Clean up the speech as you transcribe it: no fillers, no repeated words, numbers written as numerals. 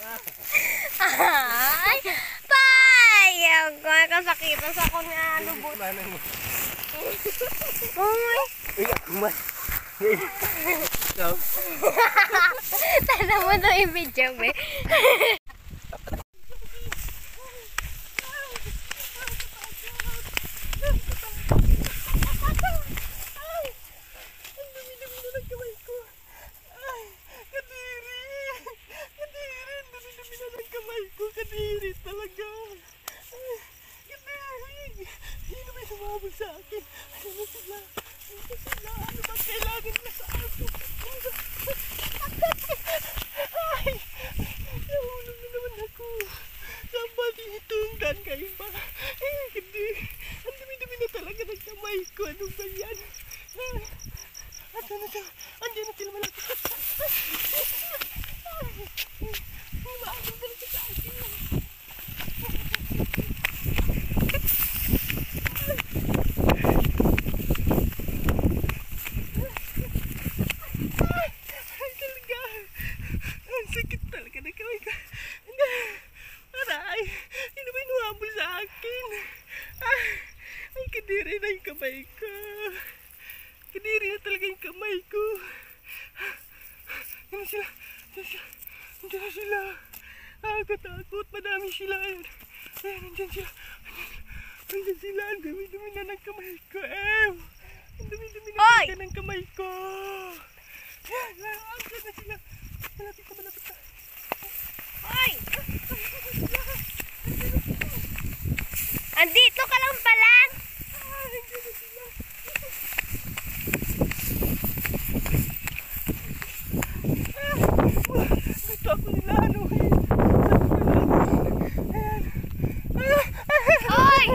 Ay! Payag! Kasakitan sa ako nga lubot. Uy! Uy, ako man. Tanda mo ito i-video, be. Kadiri talaga. Kadiri. Sino may sumabog sa akin? Ano na sila? Ano ba kailangan nila sa akin? Ay! Nahulog na naman ako. Somebody hitunggan kayo ba? Kadiri. Ang dumi-dumi na talaga ng kamay ko. Ano ba yan? At ano siya? Andiyan na sila malapit. Maagod na sa akin. Ang sakit talaga na kamay ko. Aray, sino ba inuhabol sa akin? Ay, kadiri na yung kamay ko. Kadiri na talaga yung kamay ko. Ano sila? Nandiyan na sila. Katakot. Madami sila. Ayan, nandiyan sila. Nandiyan sila. Ang dumi-dumi na ng kamay ko. Ang dumi-dumi na talaga ng kamay ko. Ayan, nandiyan na sila. Malapit ka. Hoy! Andito ka lang pala? Nandiyan na sila. Gusto ako nila. Ano eh? Hoy!